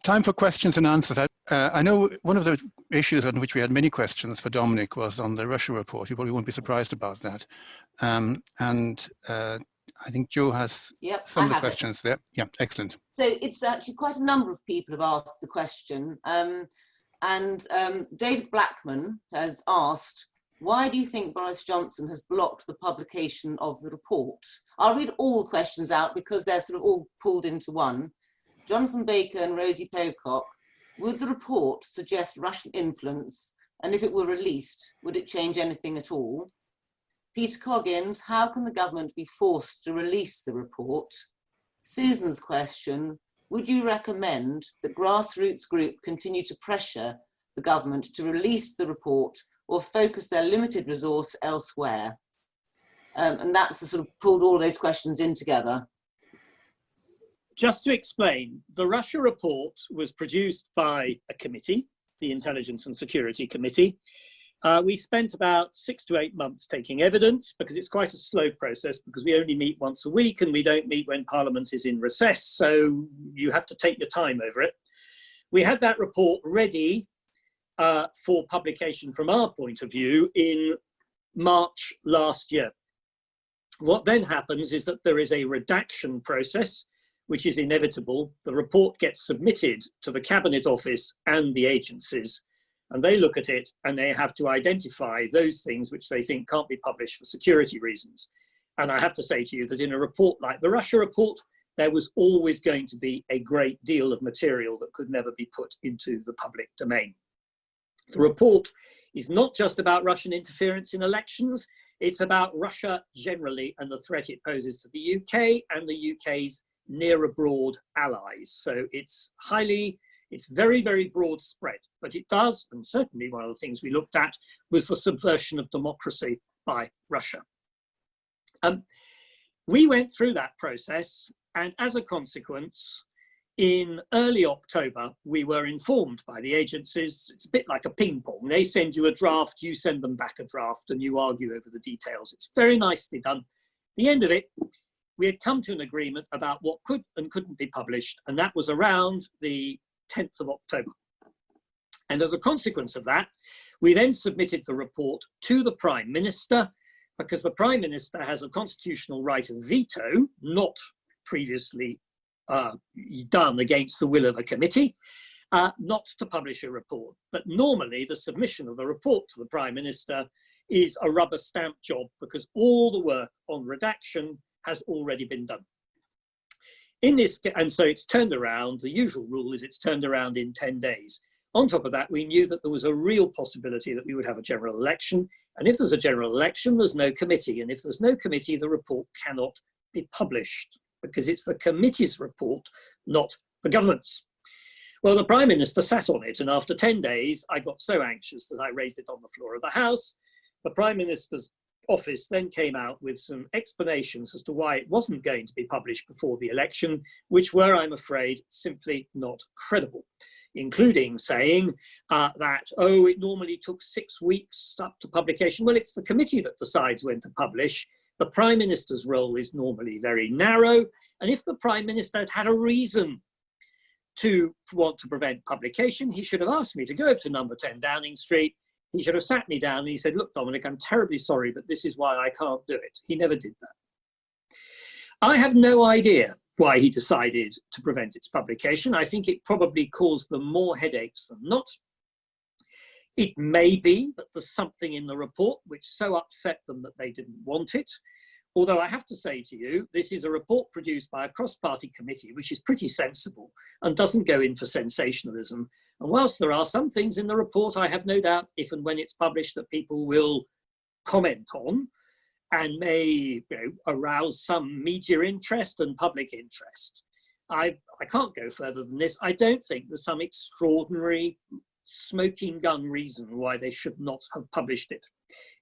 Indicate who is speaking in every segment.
Speaker 1: time for questions and answers. I know one of the issues on which we had many questions for Dominic was on the Russia report. You probably won't be surprised about that. I think Joe has some of the questions there. Yeah, excellent.
Speaker 2: So it's actually quite a number of people have asked the question. David Blackman has asked, why do you think Boris Johnson has blocked the publication of the report? I'll read all the questions out because they're sort of all pulled into one. Jonathan Baker and Rosie Pocock, would the report suggest Russian influence? And if it were released, would it change anything at all? Peter Coggins, how can the government be forced to release the report? Susan's question, would you recommend that grassroots group continue to pressure the government to release the report or focus their limited resource elsewhere? And that's the sort of pulled all those questions in together.
Speaker 3: Just to explain, the Russia report was produced by a committee, the Intelligence and Security Committee. We spent about 6 to 8 months taking evidence because it's quite a slow process because we only meet once a week and we don't meet when Parliament is in recess. So you have to take your time over it. We had that report ready for publication from our point of view in March last year. What then happens is that there is a redaction process, which is inevitable. The report gets submitted to the Cabinet Office and the agencies, and they look at it and they have to identify those things which they think can't be published for security reasons. And I have to say to you that in a report like the Russia report, there was always going to be a great deal of material that could never be put into the public domain. The report is not just about Russian interference in elections, it's about Russia generally and the threat it poses to the UK and the UK's near abroad allies. So it's very, very broad spread, but it does, and certainly one of the things we looked at was the subversion of democracy by Russia. We went through that process, and as a consequence, in early October, we were informed by the agencies. It's a bit like a ping pong. They send you a draft, you send them back a draft, and you argue over the details. It's very nicely done. At the end of it, we had come to an agreement about what could and couldn't be published, and that was around the 10th of October. And as a consequence of that, we then submitted the report to the Prime Minister, because the Prime Minister has a constitutional right of veto, not previously done against the will of a committee, not to publish a report. But normally the submission of the report to the Prime Minister is a rubber stamp job because all the work on redaction has already been done. And so it's turned around. The usual rule is it's turned around in 10 days. On top of that, we knew that there was a real possibility that we would have a general election. And if there's a general election, there's no committee. And if there's no committee, the report cannot be published because it's the committee's report, not the government's. Well, the Prime Minister sat on it. And after 10 days, I got so anxious that I raised it on the floor of the House. The Prime Minister's office then came out with some explanations as to why it wasn't going to be published before the election, which were, I'm afraid, simply not credible, including saying that, oh, it normally took 6 weeks up to publication. Well, it's the committee that decides when to publish. The Prime Minister's role is normally very narrow. And if the Prime Minister had had a reason to want to prevent publication, he should have asked me to go over to number 10 Downing Street. He should have sat me down and he said, look, Dominic, I'm terribly sorry, but this is why I can't do it. He never did that. I have no idea why he decided to prevent its publication. I think it probably caused them more headaches than not. It may be that there's something in the report which so upset them that they didn't want it. Although I have to say to you, this is a report produced by a cross-party committee, which is pretty sensible and doesn't go in for sensationalism. And whilst there are some things in the report, I have no doubt if and when it's published that people will comment on and may arouse some media interest and public interest. I can't go further than this. I don't think there's some extraordinary smoking gun reason why they should not have published it.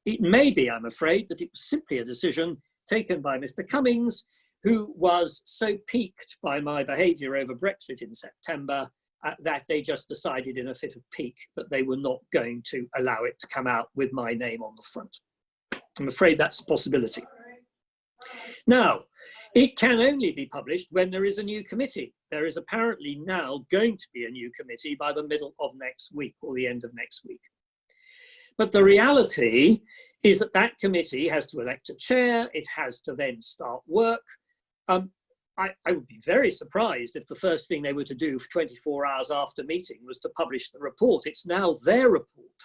Speaker 3: It may be, I'm afraid, that it was simply a decision taken by Mr. Cummings, who was so piqued by my behaviour over Brexit in September that they just decided in a fit of pique that they were not going to allow it to come out with my name on the front. I'm afraid that's a possibility. Now, It can only be published when there is a new committee. There is apparently now going to be a new committee by the middle of next week or the end of next week. But the reality is that that committee has to elect a chair. It has to then start work. I would be very surprised if the first thing they were to do for 24 hours after meeting was to publish the report. It's now their report.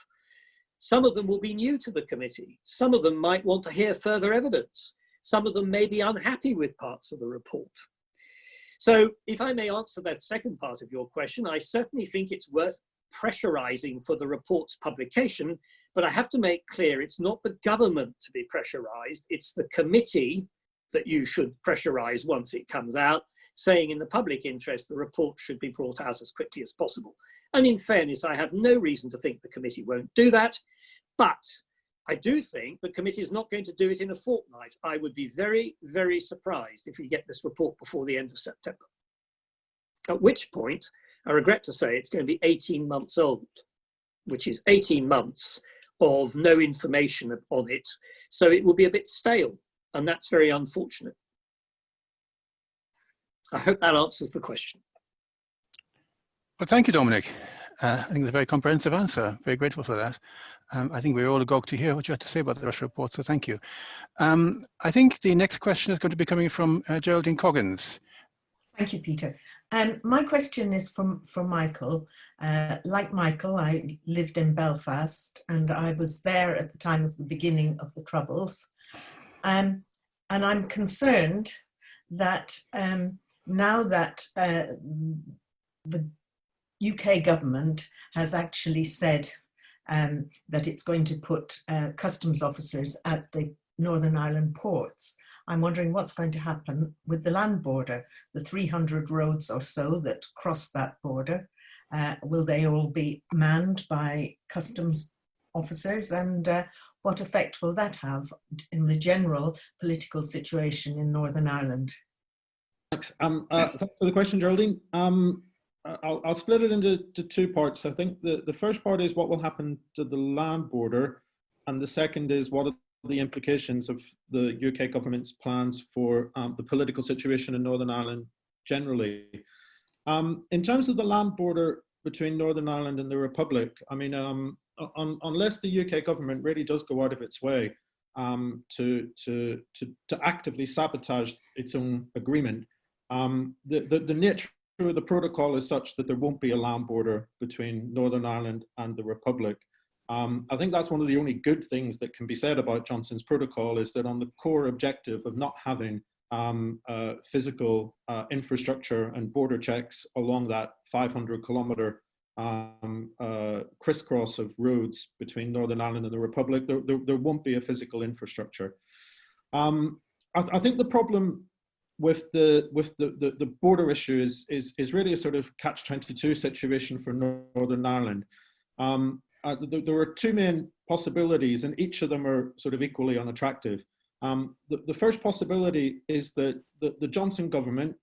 Speaker 3: Some of them will be new to the committee. Some of them might want to hear further evidence. Some of them may be unhappy with parts of the report. So if I may answer that second part of your question, I certainly think it's worth pressurizing for the report's publication, but I have to make clear it's not the government to be pressurized, it's the committee that you should pressurize once it comes out, saying in the public interest the report should be brought out as quickly as possible. And in fairness, I have no reason to think the committee won't do that, but I do think the committee is not going to do it in a fortnight. I would be very, very surprised if we get this report before the end of September. At which point, I regret to say it's going to be 18 months old, which is 18 months of no information on it. So it will be a bit stale, and that's very unfortunate. I hope that answers the question.
Speaker 1: Well, thank you, Dominic. I think it's a very comprehensive answer. Very grateful for that. I think we're all agog to hear what you had to say about the Russia report, so thank you. I think the next question is going to be coming from Geraldine Coggins.
Speaker 4: Thank you, Peter. My question is from Michael. Like Michael, I lived in Belfast and I was there at the time of the beginning of the Troubles. And I'm concerned that now that the UK government has actually said that it's going to put customs officers at the Northern Ireland ports, I'm wondering what's going to happen with the land border, the 300 roads or so that cross that border. Will they all be manned by customs officers, and what effect will that have in the general political situation in Northern Ireland?
Speaker 5: Thanks. Thanks for the question, Geraldine. I'll split it into two parts. I think the first part is what will happen to the land border, and the second is what are the implications of the UK government's plans for the political situation in Northern Ireland generally. In terms of the land border between Northern Ireland and the Republic, I mean, unless the UK government really does go out of its way to actively sabotage its own agreement, the nature of the protocol is such that there won't be a land border between Northern Ireland and the Republic. I think that's one of the only good things that can be said about Johnson's protocol, is that on the core objective of not having physical infrastructure and border checks along that 500-kilometre crisscross of roads between Northern Ireland and the Republic, there won't be a physical infrastructure. I think the problem with the border issue is really a sort of catch-22 situation for Northern Ireland. There are two main possibilities, and each of them are sort of equally unattractive. The first possibility is that the Johnson government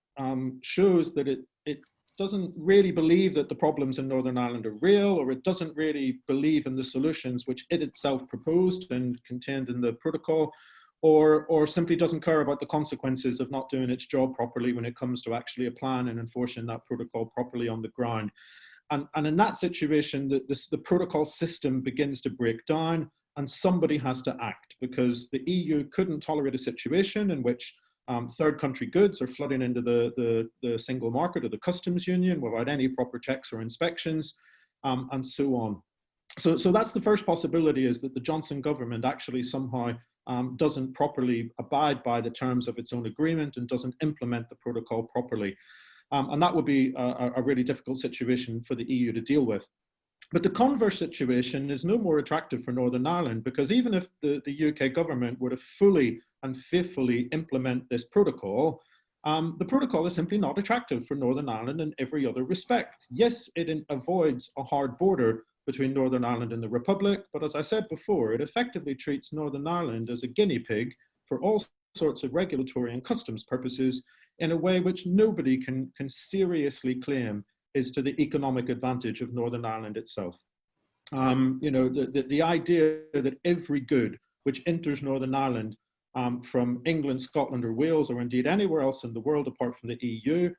Speaker 5: shows that it doesn't really believe that the problems in Northern Ireland are real, or it doesn't really believe in the solutions which it itself proposed and contained in the protocol, or simply doesn't care about the consequences of not doing its job properly when it comes to actually applying and enforcing that protocol properly on the ground. And in that situation, the protocol system begins to break down, and somebody has to act, because the EU couldn't tolerate a situation in which third country goods are flooding into the single market or the customs union without any proper checks or inspections, and so on. So that's the first possibility, is that the Johnson government actually somehow doesn't properly abide by the terms of its own agreement and doesn't implement the protocol properly. And that would be a really difficult situation for the EU to deal with. But the converse situation is no more attractive for Northern Ireland, because even if the UK government were to fully and faithfully implement this protocol, the protocol is simply not attractive for Northern Ireland in every other respect. Yes, it avoids a hard border between Northern Ireland and the Republic, but as I said before, it effectively treats Northern Ireland as a guinea pig for all sorts of regulatory and customs purposes, in a way which nobody can seriously claim is to the economic advantage of Northern Ireland itself. You know, the idea that every good which enters Northern Ireland from England, Scotland or Wales, or indeed anywhere else in the world apart from the EU,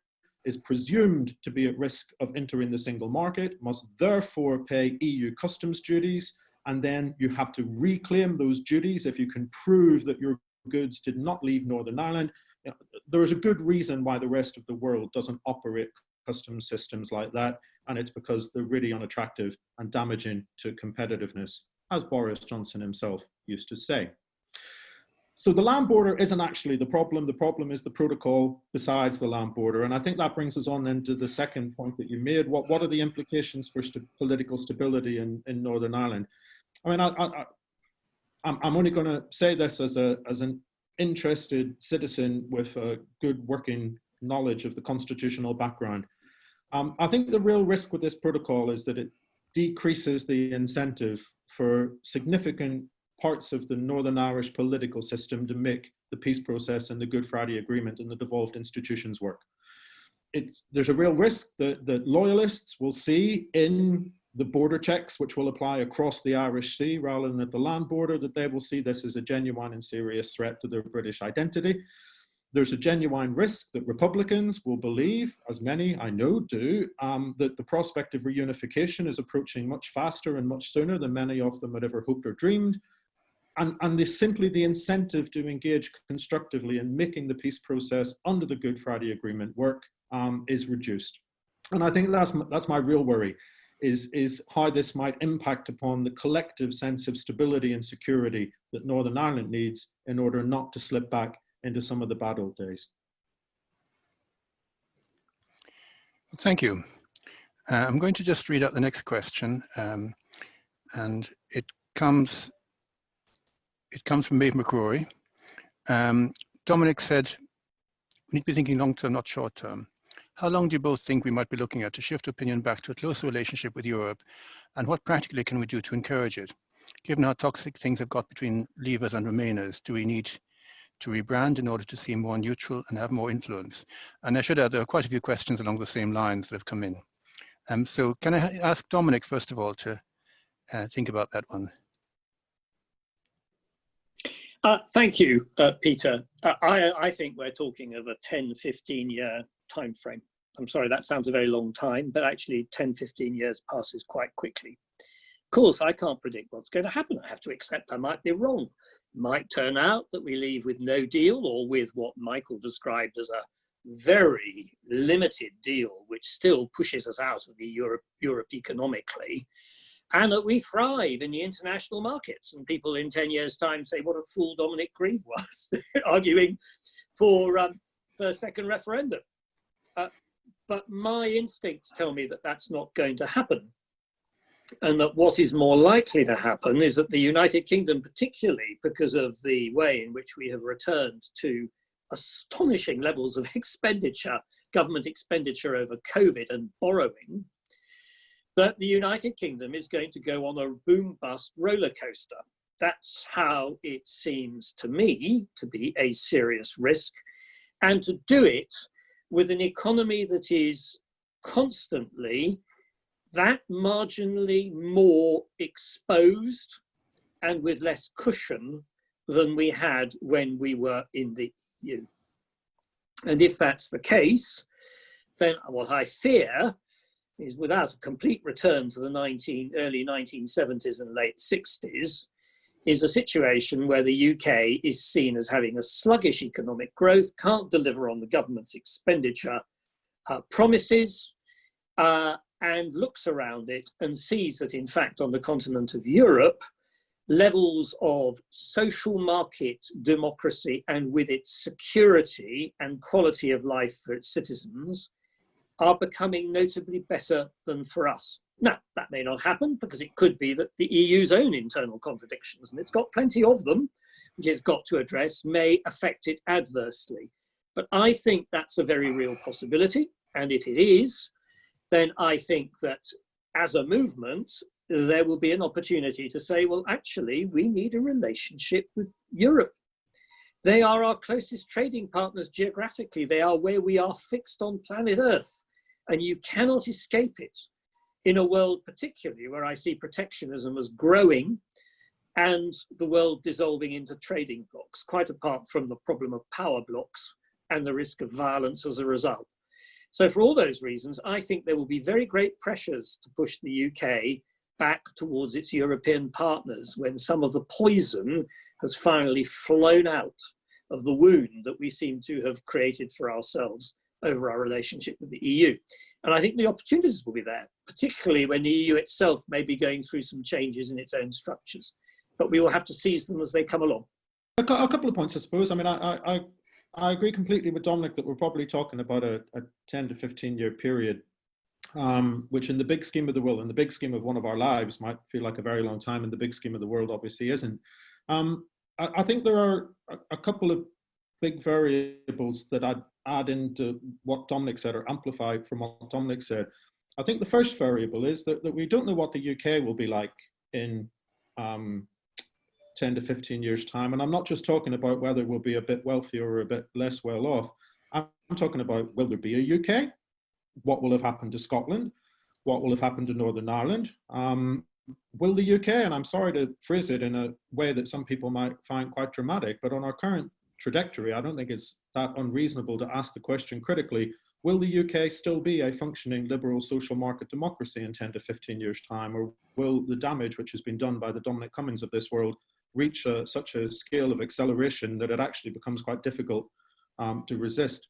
Speaker 5: is presumed to be at risk of entering the single market, must therefore pay EU customs duties, and then you have to reclaim those duties if you can prove that your goods did not leave Northern Ireland. There is a good reason why the rest of the world doesn't operate customs systems like that, and it's because they're really unattractive and damaging to competitiveness, as Boris Johnson himself used to say. So the land border isn't actually the problem. The problem is the protocol besides the land border. And I think that brings us on then to the second point that you made. What are the implications for political stability in Northern Ireland? I mean, I'm only going to say this as an interested citizen with a good working knowledge of the constitutional background. I think the real risk with this protocol is that it decreases the incentive for significant parts of the Northern Irish political system to make the peace process and the Good Friday Agreement and the devolved institutions work. There's a real risk that loyalists will see in the border checks, which will apply across the Irish Sea rather than at the land border, that they will see this as a genuine and serious threat to their British identity. There's a genuine risk that Republicans will believe, as many I know do, that the prospect of reunification is approaching much faster and much sooner than many of them had ever hoped or dreamed. And simply the incentive to engage constructively in making the peace process under the Good Friday Agreement work is reduced. And I think that's my real worry, is how this might impact upon the collective sense of stability and security that Northern Ireland needs in order not to slip back into some of the bad old days.
Speaker 1: Thank you. I'm going to just read out the next question, and it comes from Maeve McCrory. Dominic said, we need to be thinking long-term, not short-term. How long do you both think we might be looking at to shift opinion back to a closer relationship with Europe? And what practically can we do to encourage it? Given how toxic things have got between Leavers and Remainers, do we need to rebrand in order to seem more neutral and have more influence? And I should add, there are quite a few questions along the same lines that have come in. So can I ask Dominic, first of all, to think about that one?
Speaker 3: Thank you, Peter. I think we're talking of a 10, 15-year time frame. I'm sorry, that sounds a very long time, but actually 10, 15 years passes quite quickly. Of course, I can't predict what's going to happen. I have to accept I might be wrong. It might turn out that we leave with no deal, or with what Michael described as a very limited deal, which still pushes us out of the Europe economically, and that we thrive in the international markets. And people in 10 years' time say, what a fool Dominic Grieve was, arguing for a second referendum. But my instincts tell me that that's not going to happen. And that what is more likely to happen is that the United Kingdom, particularly because of the way in which we have returned to astonishing levels of expenditure, government expenditure over COVID and borrowing, that the United Kingdom is going to go on a boom-bust roller coaster. That's how it seems to me to be a serious risk, and to do it with an economy that is constantly that marginally more exposed and with less cushion than we had when we were in the EU. And if that's the case, then what I fear is, without a complete return to the early 1970s and late 60s, is a situation where the UK is seen as having a sluggish economic growth, can't deliver on the government's expenditure promises, and looks around it and sees that, in fact, on the continent of Europe, levels of social market democracy and with its security and quality of life for its citizens are becoming notably better than for us. Now, that may not happen, because it could be that the EU's own internal contradictions, and it's got plenty of them, which it's got to address, may affect it adversely. But I think that's a very real possibility. And if it is, then I think that as a movement, there will be an opportunity to say, well, actually, we need a relationship with Europe. They are our closest trading partners geographically. They are where we are fixed on planet Earth. And you cannot escape it in a world particularly where I see protectionism as growing, and the world dissolving into trading blocs, quite apart from the problem of power blocs and the risk of violence as a result. So for all those reasons, I think there will be very great pressures to push the UK back towards its European partners when some of the poison has finally flown out of the wound that we seem to have created for ourselves over our relationship with the EU. And I think the opportunities will be there, particularly when the EU itself may be going through some changes in its own structures. But we will have to seize them as they come along.
Speaker 5: A couple of points, I suppose. I mean, I agree completely with Dominic that we're probably talking about a 10 to 15 year period, which in the big scheme of the world, in the big scheme of one of our lives, might feel like a very long time. In the big scheme of the world, obviously isn't. I think there are a couple of big variables that I'd add into what Dominic said, or amplify from what Dominic said. I think the first variable is that we don't know what the UK will be like in 10 to 15 years time. And I'm not just talking about whether we'll be a bit wealthier or a bit less well off. I'm talking about, will there be a UK? What will have happened to Scotland? What will have happened to Northern Ireland? Will the UK, and I'm sorry to phrase it in a way that some people might find quite dramatic, but on our current trajectory, I don't think it's that unreasonable to ask the question critically, will the UK still be a functioning liberal social market democracy in 10 to 15 years time? Or will the damage which has been done by the Dominic Cummings of this world reach such a scale of acceleration that it actually becomes quite difficult to resist?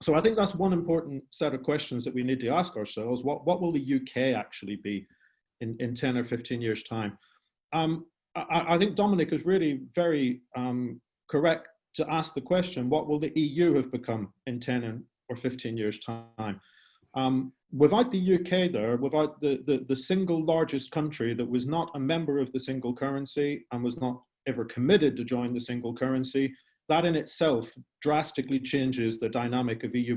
Speaker 5: So I think that's one important set of questions that we need to ask ourselves. What will the UK actually be in 10 or 15 years time? I think Dominic is really very correct to ask the question, what will the EU have become in 10 or 15 years time? Without the UK there, without the single largest country that was not a member of the single currency and was not ever committed to join the single currency, that in itself drastically changes the dynamic of EU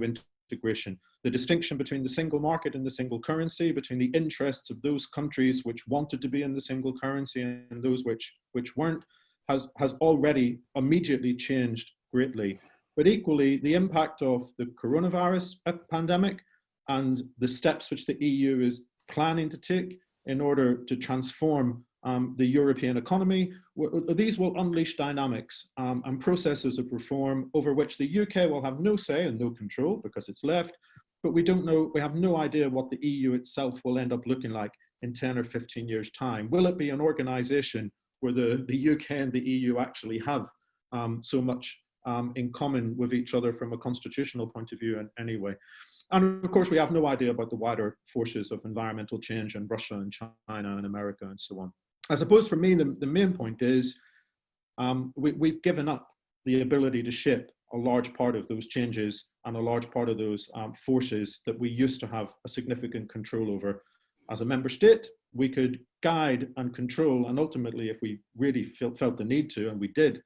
Speaker 5: integration. The distinction between the single market and the single currency, between the interests of those countries which wanted to be in the single currency and those which weren't, has already immediately changed greatly. But equally, the impact of the coronavirus pandemic and the steps which the EU is planning to take in order to transform the European economy, these will unleash dynamics and processes of reform over which the UK will have no say and no control because it's left, but we don't know, we have no idea what the EU itself will end up looking like in 10 or 15 years time. Will it be an organization where the UK and the EU actually have so much in common with each other from a constitutional point of view anyway? And of course, we have no idea about the wider forces of environmental change in Russia and China and America and so on. I suppose for me, the main point is we've given up the ability to shape a large part of those changes and a large part of those forces that we used to have a significant control over. As a member state, we could guide and control, and ultimately, if we really felt the need to, and we did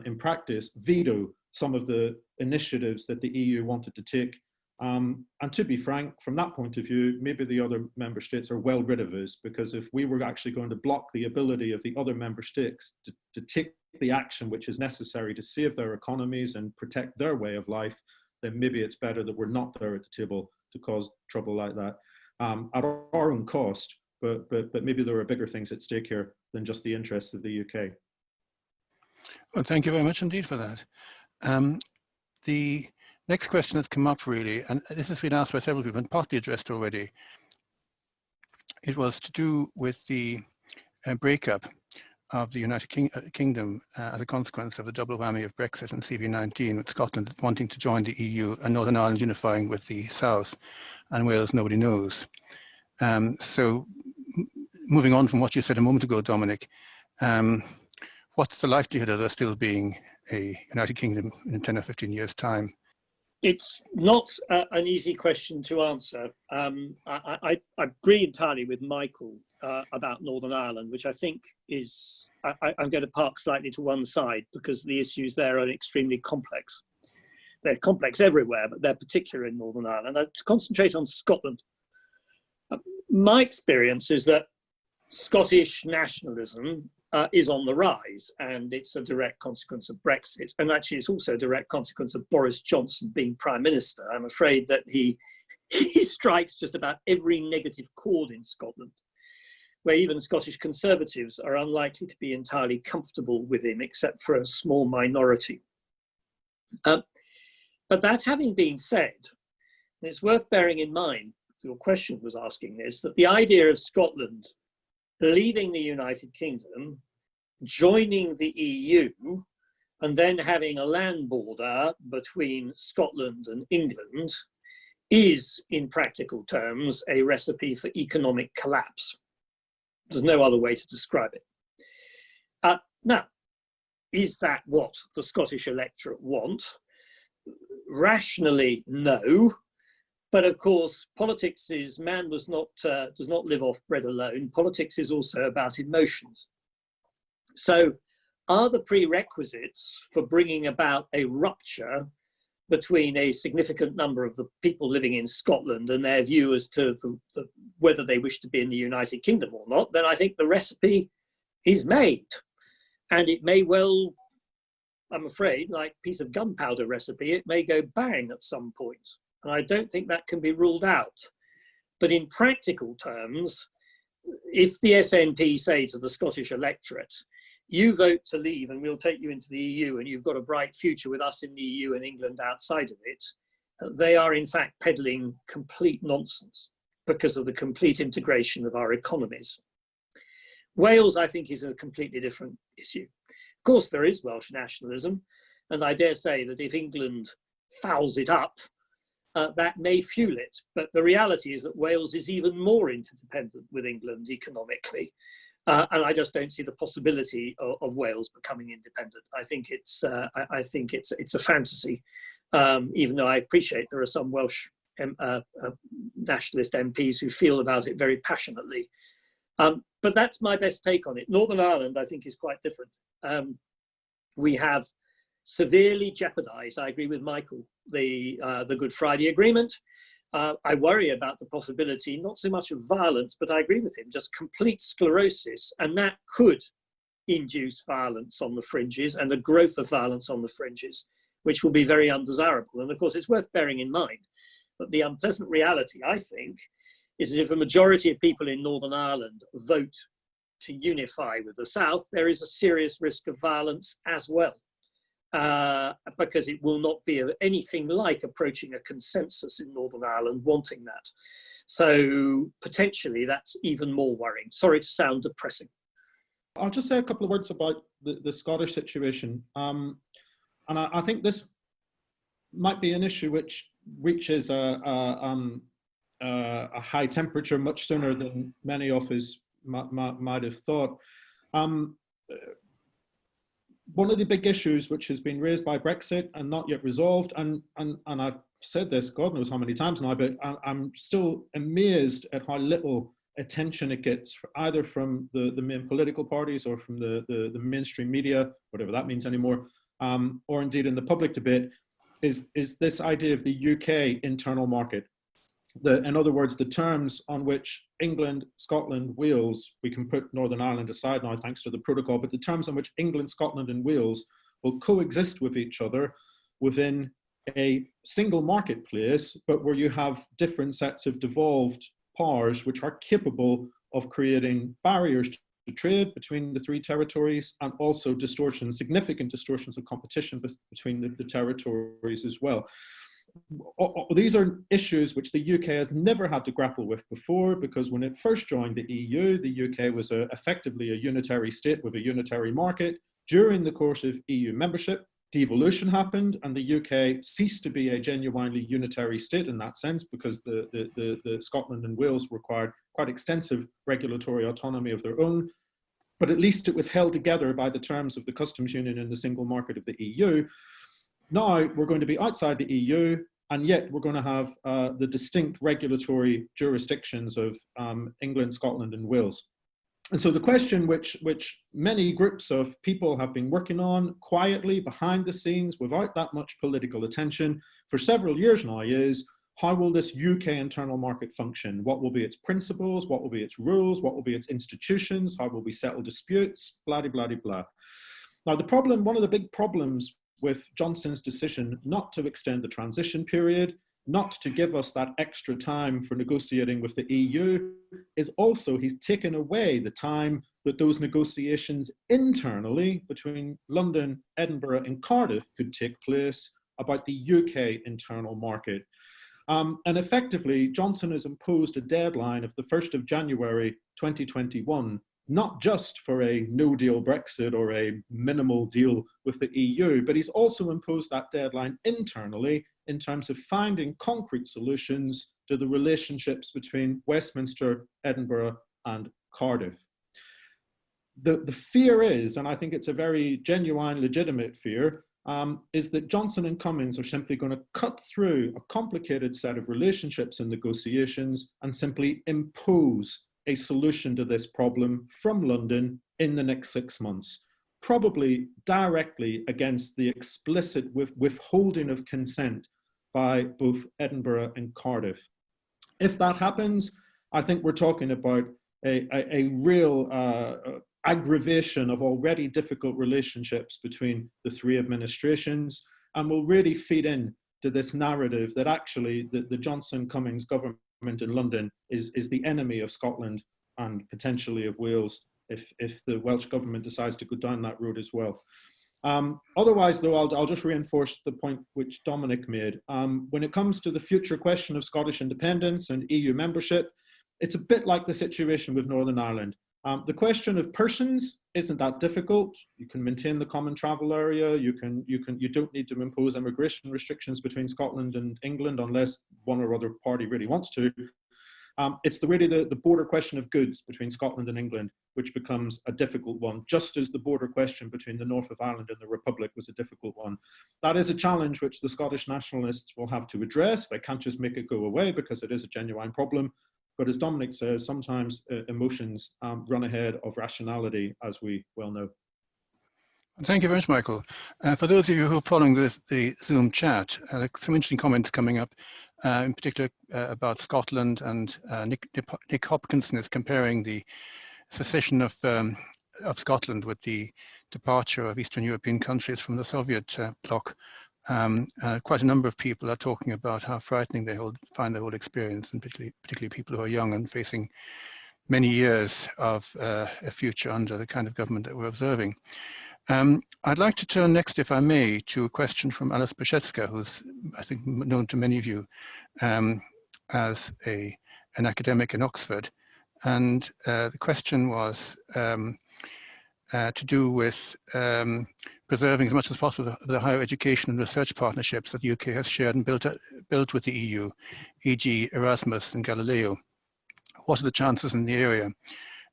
Speaker 5: in practice, veto some of the initiatives that the EU wanted to take. And to be frank, from that point of view, maybe the other member states are well rid of us, because if we were actually going to block the ability of the other member states to take the action which is necessary to save their economies and protect their way of life, then maybe it's better that we're not there at the table to cause trouble like that at our own cost. But maybe there are bigger things at stake here than just the interests of the UK.
Speaker 1: Well, thank you very much indeed for that. The next question has come up really, and this has been asked by several people and partly addressed already. It was to do with the breakup of the United Kingdom as a consequence of the double whammy of Brexit and CV19, with Scotland wanting to join the EU and Northern Ireland unifying with the South, and Wales nobody knows. So moving on from what you said a moment ago, Dominic, what's the likelihood of there still being a United Kingdom in 10 or 15 years' time?
Speaker 3: It's not an easy question to answer. I agree entirely with Michael about Northern Ireland, which I think is, I'm going to park slightly to one side because the issues there are extremely complex. They're complex everywhere, but they're particular in Northern Ireland. I'd concentrate on Scotland. My experience is that Scottish nationalism is on the rise, and it's a direct consequence of Brexit. And actually, it's also a direct consequence of Boris Johnson being Prime Minister. I'm afraid that he strikes just about every negative chord in Scotland. where even Scottish Conservatives are unlikely to be entirely comfortable with him, except for a small minority. But that having been said, it's worth bearing in mind, your question was asking this, that the idea of Scotland leaving the United Kingdom, joining the EU, and then having a land border between Scotland and England is, in practical terms, a recipe for economic collapse. There's no other way to describe it. Now, is that what the Scottish electorate want? Rationally, no. But of course, politics is, man does not live off bread alone. Politics is also about emotions. So are the prerequisites for bringing about a rupture between a significant number of the people living in Scotland and their view as to whether they wish to be in the United Kingdom or not, then I think the recipe is made. And it may well, I'm afraid, like a piece of gunpowder recipe, it may go bang at some point. And I don't think that can be ruled out. But in practical terms, if the SNP say to the Scottish electorate, you vote to leave and we'll take you into the EU and you've got a bright future with us in the EU and England outside of it, they are in fact peddling complete nonsense because of the complete integration of our economies. Wales, I think, is a completely different issue. Of course, there is Welsh nationalism, and I dare say that if England fouls it up, that may fuel it. But the reality is that Wales is even more interdependent with England economically. And I just don't see the possibility of Wales becoming independent. I think it's a fantasy, even though I appreciate there are some Welsh nationalist MPs who feel about it very passionately. But that's my best take on it. Northern Ireland, I think, is quite different. We have severely jeopardised, I agree with Michael, the Good Friday Agreement. I worry about the possibility, not so much of violence, but I agree with him, just complete sclerosis, and that could induce violence on the fringes and a growth of violence on the fringes, which will be very undesirable. And of course, it's worth bearing in mind that the unpleasant reality, I think, is that if a majority of people in Northern Ireland vote to unify with the South, there is a serious risk of violence as well. Because it will not be anything like approaching a consensus in Northern Ireland wanting that. So potentially that's even more worrying. Sorry to sound depressing.
Speaker 5: I'll just say a couple of words about the Scottish situation. And I think this might be an issue which reaches a high temperature much sooner than many of us might have thought. One of the big issues which has been raised by Brexit and not yet resolved, and I've said this God knows how many times now, but I'm still amazed at how little attention it gets, either from the main political parties or from the mainstream media, whatever that means anymore, or indeed in the public debate, is this idea of the UK internal market. In other words, the terms on which England, Scotland, Wales, we can put Northern Ireland aside now thanks to the protocol, but the terms on which England, Scotland and Wales will coexist with each other within a single marketplace, but where you have different sets of devolved powers which are capable of creating barriers to trade between the three territories, and also significant distortions of competition between the territories as well. These are issues which the UK has never had to grapple with before, because when it first joined the EU, the UK was effectively a unitary state with a unitary market. During the course of EU membership, devolution happened, and the UK ceased to be a genuinely unitary state in that sense, because the Scotland and Wales required quite extensive regulatory autonomy of their own. But at least it was held together by the terms of the customs union and the single market of the EU. Now we're going to be outside the EU, and yet we're going to have the distinct regulatory jurisdictions of England, Scotland, and Wales. And so the question which many groups of people have been working on quietly behind the scenes without that much political attention for several years now is, how will this UK internal market function? What will be its principles? What will be its rules? What will be its institutions? How will we settle disputes? Blah, blah, blah, blah. Now the problem, one of the big problems with Johnson's decision not to extend the transition period not to give us that extra time for negotiating with the EU is also he's taken away the time that those negotiations internally between London, Edinburgh and Cardiff could take place about the UK internal market. And effectively, Johnson has imposed a deadline of the 1st of January 2021, not just for a no-deal Brexit or a minimal deal with the EU, but he's also imposed that deadline internally in terms of finding concrete solutions to the relationships between Westminster, Edinburgh and Cardiff. The fear is, and I think it's a very genuine, legitimate fear, is that Johnson and Cummings are simply going to cut through a complicated set of relationships and negotiations and simply impose a solution to this problem from London in the next 6 months, probably directly against the explicit withholding of consent by both Edinburgh and Cardiff. If that happens, I think we're talking about a real aggravation of already difficult relationships between the three administrations, and will really feed in to this narrative that actually the Johnson-Cummings government in London is the enemy of Scotland and potentially of Wales if the Welsh government decides to go down that road as well. Otherwise, though, I'll just reinforce the point which Dominic made. When it comes to the future question of Scottish independence and EU membership, it's a bit like the situation with Northern Ireland. The question of persons isn't that difficult. You can maintain the common travel area. You don't need to impose immigration restrictions between Scotland and England unless one or other party really wants to. It's really the border question of goods between Scotland and England, which becomes a difficult one, just as the border question between the North of Ireland and the Republic was a difficult one. That is a challenge which the Scottish nationalists will have to address. They can't just make it go away because it is a genuine problem. But as Dominic says, sometimes emotions run ahead of rationality, as we well know.
Speaker 1: Thank you very much, Michael. For those of you who are following the Zoom chat, some interesting comments coming up, in particular about Scotland, and Nick Hopkinson is comparing the secession of Scotland with the departure of Eastern European countries from the Soviet bloc. Quite a number of people are talking about how frightening they find the whole experience, and particularly people who are young and facing many years of a future under the kind of government that we're observing. I'd like to turn next, if I may, to a question from Alice Brzezicka, who's, I think, known to many of you as an academic in Oxford. And the question was to do with preserving as much as possible the higher education and research partnerships that the UK has shared and built with the EU, e.g. Erasmus and Galileo. What are the chances in the area?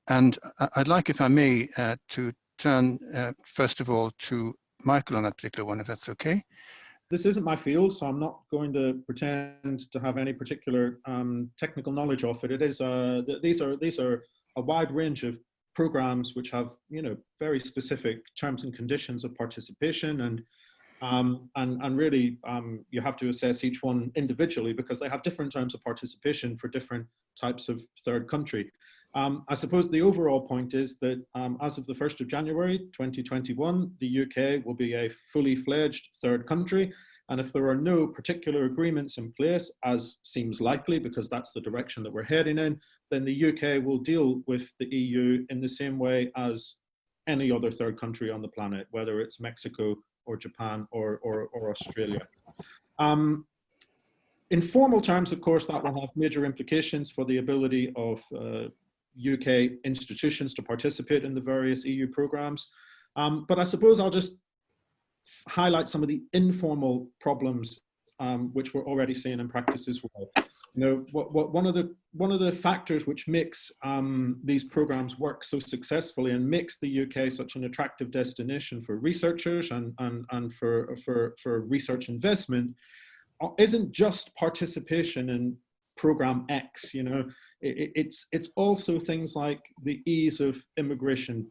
Speaker 1: And I'd like, if I may, to turn first of all to Michael on that particular one, if that's okay.
Speaker 5: This isn't my field, so I'm not going to pretend to have any particular technical knowledge of it. It is these are a wide range of programs which have, you know, very specific terms and conditions of participation, and really you have to assess each one individually because they have different terms of participation for different types of third country. I suppose the overall point is that as of the 1st of January 2021, the UK will be a fully fledged third country. And if there are no particular agreements in place, as seems likely because that's the direction that we're heading in, then the UK will deal with the EU in the same way as any other third country on the planet, whether it's Mexico or Japan or Australia. In formal terms, of course, that will have major implications for the ability of UK institutions to participate in the various EU programs. But I suppose I'll just highlight some of the informal problems which we're already seeing in practice as well. You know, one of the factors which makes these programs work so successfully and makes the UK such an attractive destination for researchers and for research investment isn't just participation in program X. You know, it's also things like the ease of immigration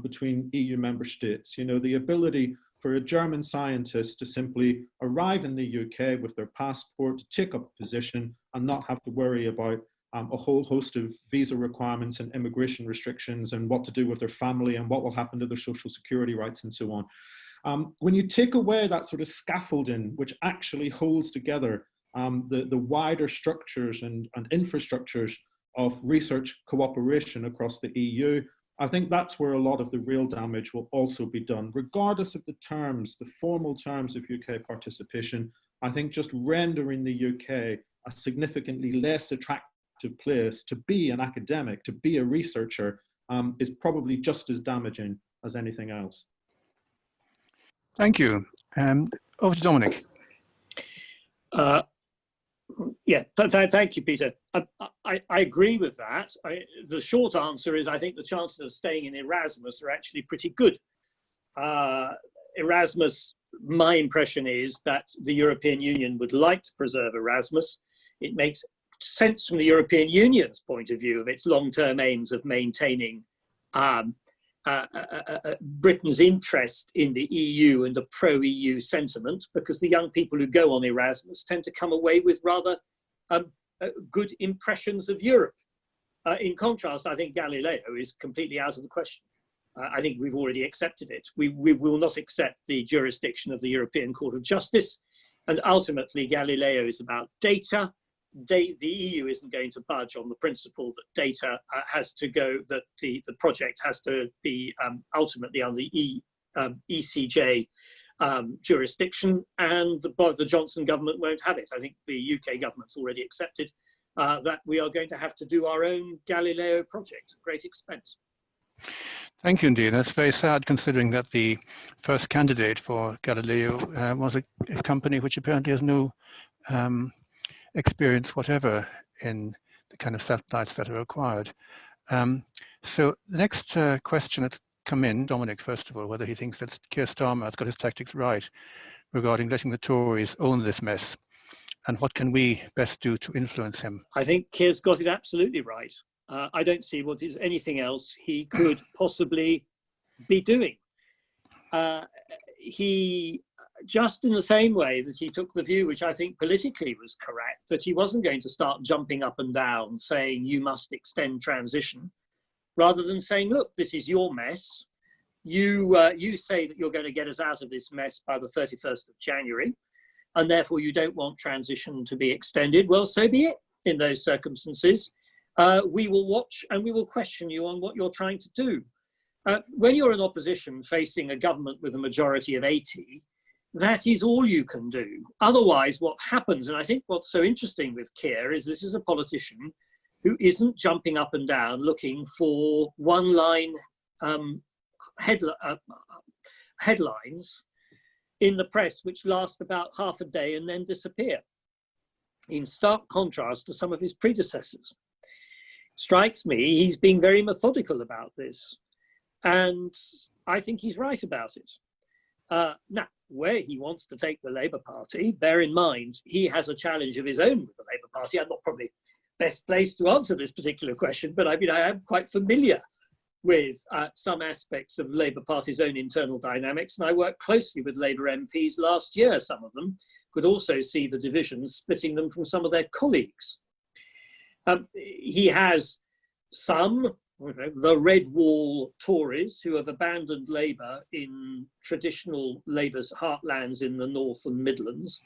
Speaker 5: between EU member states. You know, the ability for a German scientist to simply arrive in the UK with their passport, take up a position, and not have to worry about a whole host of visa requirements and immigration restrictions and what to do with their family and what will happen to their social security rights and so on. When you take away that sort of scaffolding which actually holds together the wider structures and infrastructures of research cooperation across the EU. I think that's where a lot of the real damage will also be done, regardless of the terms, the formal terms of UK participation. I think just rendering the UK a significantly less attractive place to be an academic, to be a researcher, is probably just as damaging as anything else.
Speaker 1: Thank you. Over to Dominic.
Speaker 3: Yeah, thank you, Peter. I agree with that. The short answer is I think the chances of staying in Erasmus are actually pretty good. Erasmus, my impression is that the European Union would like to preserve Erasmus. It makes sense from the European Union's point of view of its long-term aims of maintaining Britain's interest in the EU and the pro-EU sentiment, because the young people who go on Erasmus tend to come away with rather good impressions of Europe. In contrast, I think Galileo is completely out of the question. I think we've already accepted it. We will not accept the jurisdiction of the European Court of Justice, and ultimately Galileo is about data. The EU isn't going to budge on the principle that data has to go, that the project has to be ultimately under ECJ jurisdiction, and the Johnson government won't have it. I think the UK government's already accepted that we are going to have to do our own Galileo project at great expense.
Speaker 1: Thank you indeed. That's very sad, considering that the first candidate for Galileo was a company which apparently has no experience whatever in the kind of satellites that are required. So the next question that's come in, Dominic, first of all, whether he thinks that Keir Starmer has got his tactics right regarding letting the Tories own this mess, and what can we best do to influence him?
Speaker 3: I think Keir's got it absolutely right. I don't see what is anything else he could possibly be doing. He, just in the same way that he took the view, which I think politically was correct, that he wasn't going to start jumping up and down saying you must extend transition, rather than saying, look, this is your mess. You say that you're going to get us out of this mess by the 31st of January, and therefore you don't want transition to be extended. Well, so be it in those circumstances. We will watch and we will question you on what you're trying to do. When you're in opposition facing a government with a majority of 80, that is all you can do. Otherwise, what happens, and I think what's so interesting with Keir is this is a politician who isn't jumping up and down looking for one-line headlines in the press which last about half a day and then disappear, in stark contrast to some of his predecessors. Strikes me he's being very methodical about this, and I think he's right about it. Now, where he wants to take the Labour Party, bear in mind he has a challenge of his own with the Labour Party. I'm not probably best placed to answer this particular question, but I mean, I am quite familiar with some aspects of the Labour Party's own internal dynamics, and I worked closely with Labour MPs last year. Some of them could also see the divisions splitting them from some of their colleagues. He has some, the Red Wall Tories who have abandoned Labour in traditional Labour's heartlands in the North and Midlands,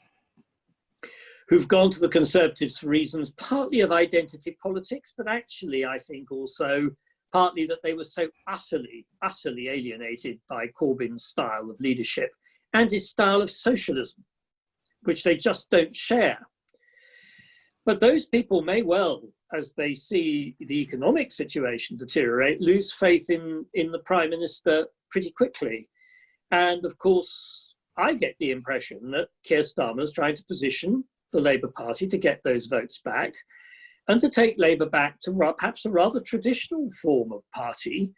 Speaker 3: who've gone to the Conservatives for reasons partly of identity politics, but actually I think also partly that they were so utterly alienated by Corbyn's style of leadership and his style of socialism, which they just don't share. But those people may well, as they see the economic situation deteriorate, lose faith in the Prime Minister pretty quickly. And of course, I get the impression that Keir Starmer is trying to position the Labour Party to get those votes back and to take Labour back to perhaps a rather traditional form of party,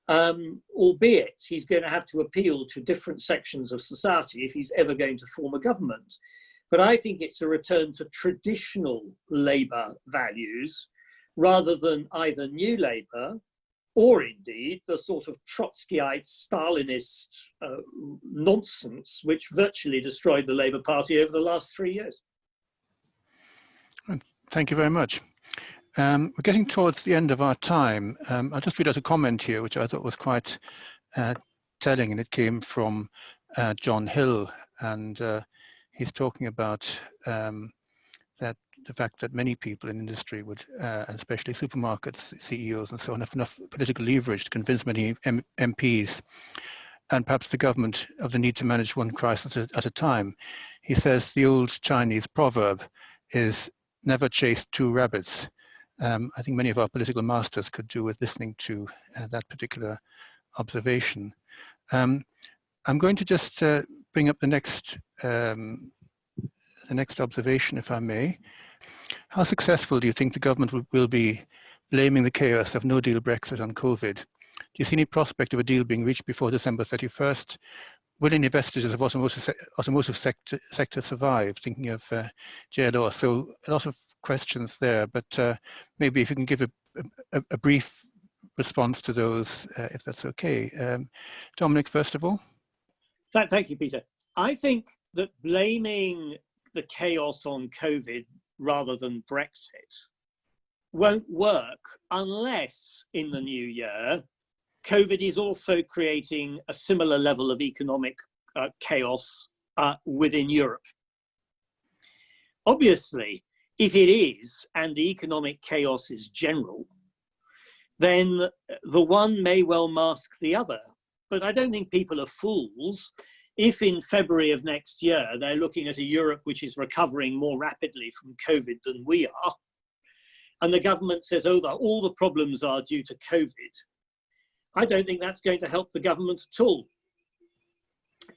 Speaker 3: albeit he's going to have to appeal to different sections of society if he's ever going to form a government. But I think it's a return to traditional Labour values rather than either New Labour or indeed the sort of Trotskyite, Stalinist nonsense which virtually destroyed the Labour Party over the last 3 years.
Speaker 1: Thank you very much. We're getting towards the end of our time. I'll just read out a comment here, which I thought was quite telling, and it came from John Hill, and he's talking about the fact that many people in industry would, especially supermarkets, CEOs and so on, have enough political leverage to convince many MPs and perhaps the government of the need to manage one crisis at a time. He says the old Chinese proverb is never chase two rabbits. I think many of our political masters could do with listening to that particular observation. I'm going to just bring up the next observation, if I may. How successful do you think the government will be blaming the chaos of no deal Brexit on COVID? Do you see any prospect of a deal being reached before December 31st? Will any vestiges of automotive sector survive? Thinking of JLR. So a lot of questions there, but maybe if you can give a brief response to those, if that's okay. Dominic, first of all.
Speaker 3: Thank you, Peter. I think that blaming the chaos on COVID rather than Brexit won't work unless in the new year COVID is also creating a similar level of economic chaos within Europe. Obviously, if it is, and the economic chaos is general, then the one may well mask the other. But I don't think people are fools if in February of next year they're looking at a Europe which is recovering more rapidly from COVID than we are, and the government says, oh, all the problems are due to COVID. I don't think that's going to help the government at all.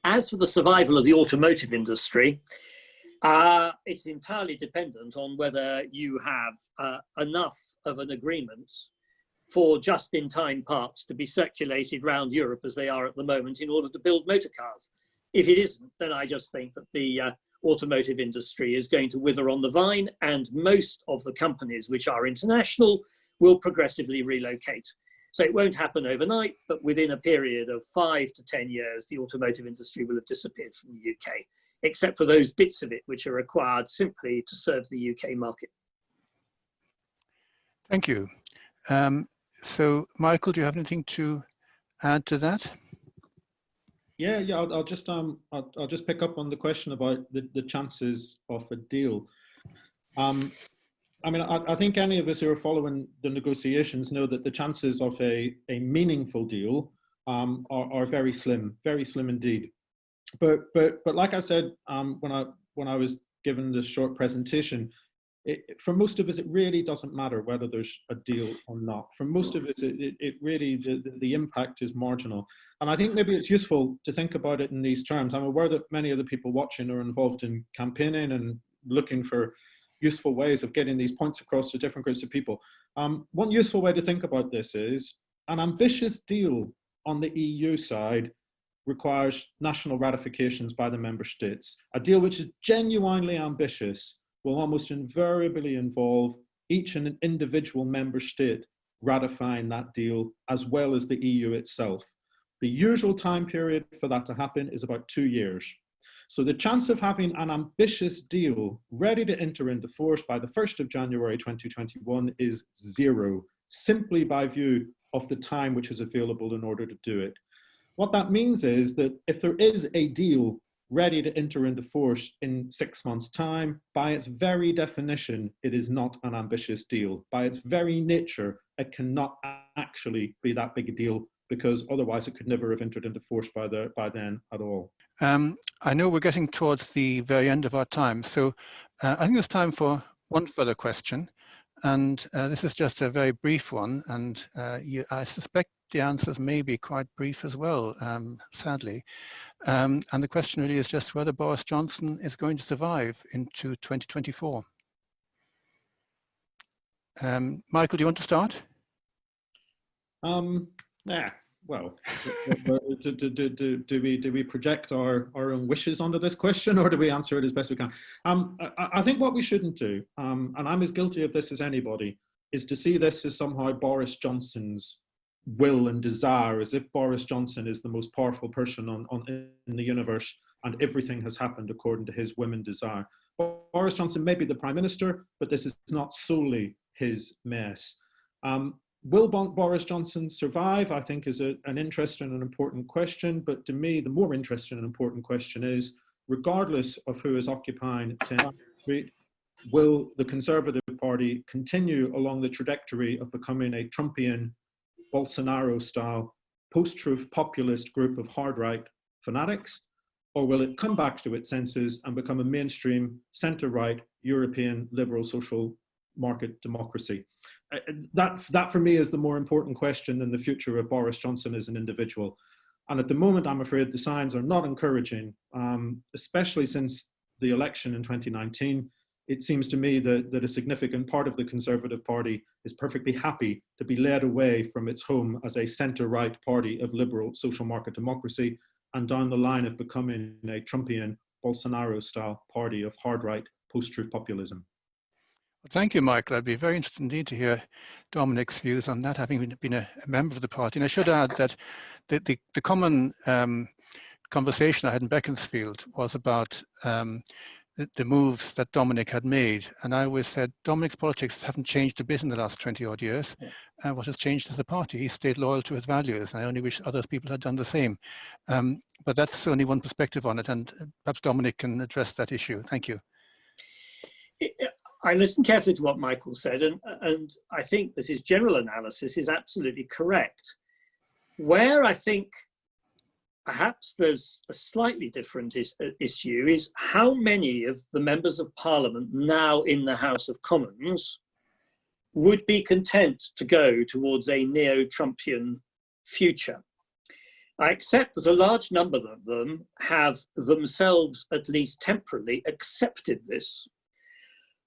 Speaker 3: As for the survival of the automotive industry, it's entirely dependent on whether you have enough of an agreement for just-in-time parts to be circulated around Europe as they are at the moment in order to build motor cars. If it isn't, then I just think that the automotive industry is going to wither on the vine, and most of the companies which are international will progressively relocate. So it won't happen overnight, but within a period of 5 to 10 years, the automotive industry will have disappeared from the UK, except for those bits of it which are required simply to serve the UK market.
Speaker 1: Thank you. So, Michael, do you have anything to add to that?
Speaker 5: Yeah. I'll just pick up on the question about the chances of a deal. I mean, I think any of us who are following the negotiations know that the chances of a meaningful deal are very slim indeed. But like I said, when I was given this short presentation, for most of us, it really doesn't matter whether there's a deal or not. For most of us, it really, the impact is marginal. And I think maybe it's useful to think about it in these terms. I'm aware that many of the people watching are involved in campaigning and looking for useful ways of getting these points across to different groups of people. One useful way to think about this is an ambitious deal on the EU side requires national ratifications by the member states. A deal which is genuinely ambitious will almost invariably involve each and an individual member state ratifying that deal, as well as the EU itself. The usual time period for that to happen is about 2 years. So the chance of having an ambitious deal ready to enter into force by the 1st of January 2021 is 0, simply by view of the time which is available in order to do it. What that means is that if there is a deal ready to enter into force in 6 months' time, by its very definition, it is not an ambitious deal. By its very nature, it cannot actually be that big a deal, because otherwise it could never have entered into force by then at all.
Speaker 1: I know we're getting towards the very end of our time, so I think it's time for one further question. And this is just a very brief one, and I suspect the answers may be quite brief as well, sadly. And the question really is just whether Boris Johnson is going to survive into 2024. Michael, do you want to start?
Speaker 5: Yeah. Well, do we project our own wishes onto this question, or do we answer it as best we can? I think what we shouldn't do, and I'm as guilty of this as anybody, is to see this as somehow Boris Johnson's will and desire, as if Boris Johnson is the most powerful person in the universe and everything has happened according to his whim and desire. Boris Johnson may be the Prime Minister, but this is not solely his mess. Will Boris Johnson survive, I think, is an interesting and important question. But to me, the more interesting and important question is, regardless of who is occupying 10 Downing Street, will the Conservative Party continue along the trajectory of becoming a Trumpian, Bolsonaro-style, post-truth populist group of hard-right fanatics, or will it come back to its senses and become a mainstream, centre-right, European, liberal, social market democracy? That for me is the more important question than the future of Boris Johnson as an individual. And at the moment, I'm afraid the signs are not encouraging, especially since the election in 2019. It seems to me that a significant part of the Conservative Party is perfectly happy to be led away from its home as a centre-right party of liberal social market democracy and down the line of becoming a Trumpian, Bolsonaro-style party of hard-right post-truth populism.
Speaker 1: Thank you, Michael. I'd be very interested indeed to hear Dominic's views on that, having been a member of the party. And I should add that the common conversation I had in Beaconsfield was about the moves that Dominic had made. And I always said, Dominic's politics haven't changed a bit in the last 20 odd years. What has changed is the party. He stayed loyal to his values. And I only wish other people had done the same. But that's only one perspective on it. And perhaps Dominic can address that issue. Thank you.
Speaker 3: I listened carefully to what Michael said, and I think that his general analysis is absolutely correct. Where I think perhaps there's a slightly different issue is how many of the members of Parliament now in the House of Commons would be content to go towards a neo-Trumpian future. I accept that a large number of them have themselves, at least temporarily, accepted this,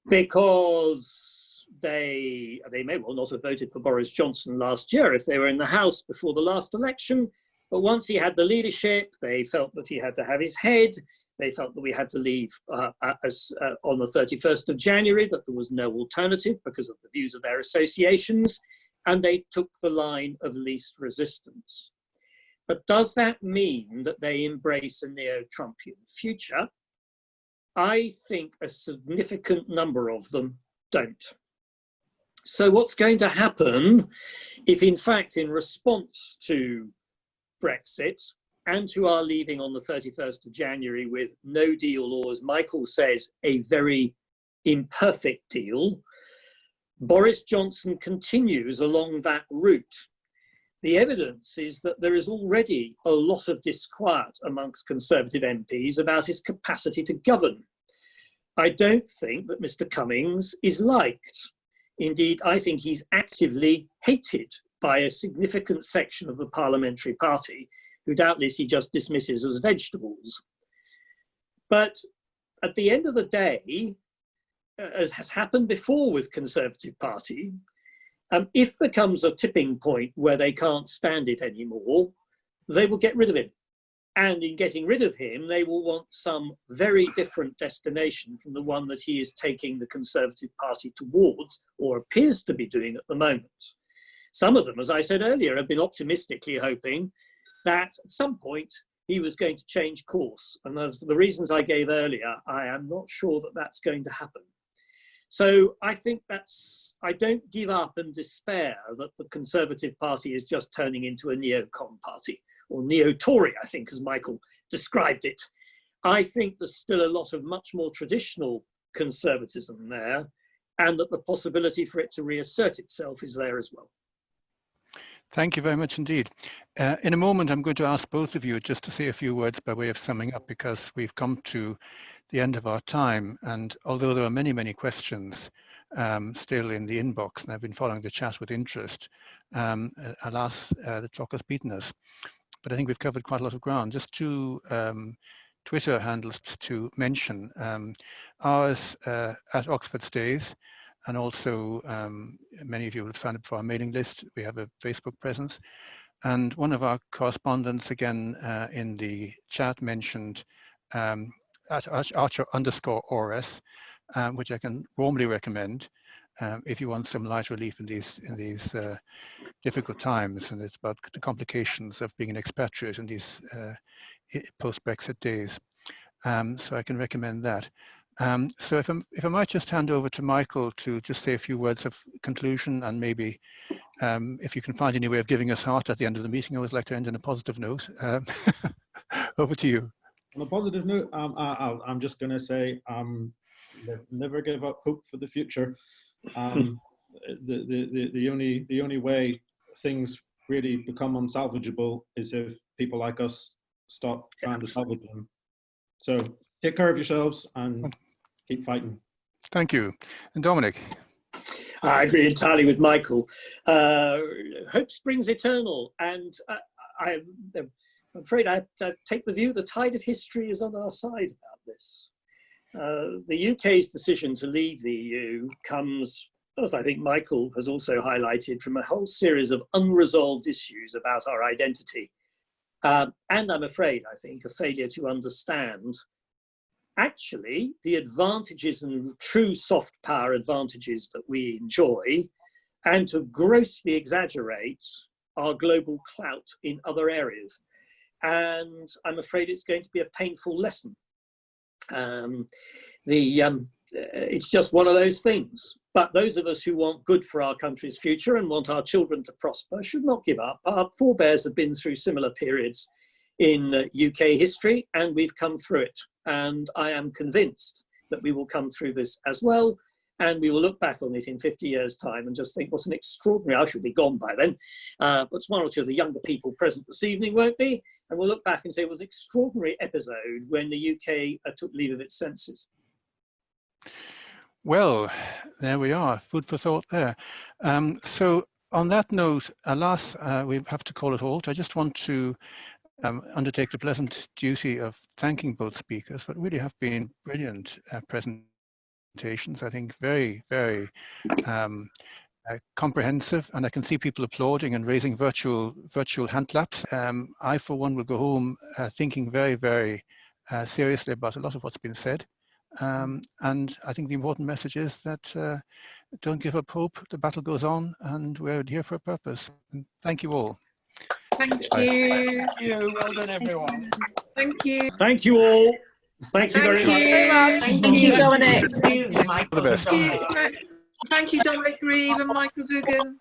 Speaker 3: because they may well not have voted for Boris Johnson last year if they were in the House before the last election, but once he had the leadership, they felt that he had to have his head, they felt that we had to leave on the 31st of January, that there was no alternative because of the views of their associations, and they took the line of least resistance. But does that mean that they embrace a neo-Trumpian future? I think a significant number of them don't. So what's going to happen if, in fact, in response to Brexit and to our leaving on the 31st of January with no deal, or as Michael says, a very imperfect deal, Boris Johnson continues along that route? The evidence is that there is already a lot of disquiet amongst Conservative MPs about his capacity to govern. I don't think that Mr. Cummings is liked. Indeed, I think he's actively hated by a significant section of the parliamentary party, who doubtless he just dismisses as vegetables. But at the end of the day, as has happened before with Conservative Party, if there comes a tipping point where they can't stand it anymore, they will get rid of him. And in getting rid of him, they will want some very different destination from the one that he is taking the Conservative Party towards, or appears to be doing at the moment. Some of them, as I said earlier, have been optimistically hoping that at some point he was going to change course. And as for the reasons I gave earlier, I am not sure that that's going to happen. So I think I don't give up and despair that the Conservative Party is just turning into a neocon party, or neo-Tory, I think, as Michael described it. I think there's still a lot of much more traditional conservatism there, and that the possibility for it to reassert itself is there as well.
Speaker 1: Thank you very much indeed. In a moment, I'm going to ask both of you just to say a few words by way of summing up, because we've come to the end of our time. And although there are many, many questions still in the inbox, and I've been following the chat with interest, alas, the clock has beaten us. But I think we've covered quite a lot of ground. Just two Twitter handles to mention. Ours at Oxford Stays, and also many of you have signed up for our mailing list. We have a Facebook presence. And one of our correspondents, again, in the chat mentioned at Archer_ORS, which I can warmly recommend if you want some light relief in these difficult times. And it's about the complications of being an expatriate in these post-Brexit days. So I can recommend that. So if I might just hand over to Michael to just say a few words of conclusion, and maybe if you can find any way of giving us heart at the end of the meeting. I always like to end on a positive note. Over to you.
Speaker 5: On a positive note, I'm just going to say never give up hope for the future. The only way things really become unsalvageable is if people like us stop trying to salvage them. So take care of yourselves and keep fighting. Thank you.
Speaker 1: And Dominic?
Speaker 3: I agree entirely with Michael. Hope springs eternal, and I'm afraid I take the view the tide of history is on our side about this. The UK's decision to leave the EU comes, as I think Michael has also highlighted, from a whole series of unresolved issues about our identity. And I'm afraid, I think, a failure to understand actually the advantages and true soft power advantages that we enjoy, and to grossly exaggerate our global clout in other areas. And I'm afraid it's going to be a painful lesson. It's just one of those things. But those of us who want good for our country's future and want our children to prosper should not give up. Our forebears have been through similar periods in UK history, and we've come through it. And I am convinced that we will come through this as well. And we will look back on it in 50 years' time and just think, what an extraordinary, I should be gone by then. But one or two of the younger people present this evening won't be. And we'll look back and say it was an extraordinary episode when the UK took leave of its senses.
Speaker 1: Well, there we are, food for thought there. So on that note, alas, we have to call it halt. I just want to undertake the pleasant duty of thanking both speakers, but really have been brilliant presentations. I think very, very comprehensive, and I can see people applauding and raising virtual hand claps. I, for one, will go home thinking very, very seriously about a lot of what's been said. And I think the important message is that don't give up hope. The battle goes on, and we're here for a purpose. And thank you all.
Speaker 6: Thank you.
Speaker 7: Thank you. Well done, everyone.
Speaker 6: Thank you.
Speaker 3: Thank you all. Thank you very much.
Speaker 2: Thank you, Dominic.
Speaker 4: Thank you, Michael.
Speaker 1: All the best.
Speaker 6: Thank you, Dominic, Grieve and Michael Dougan.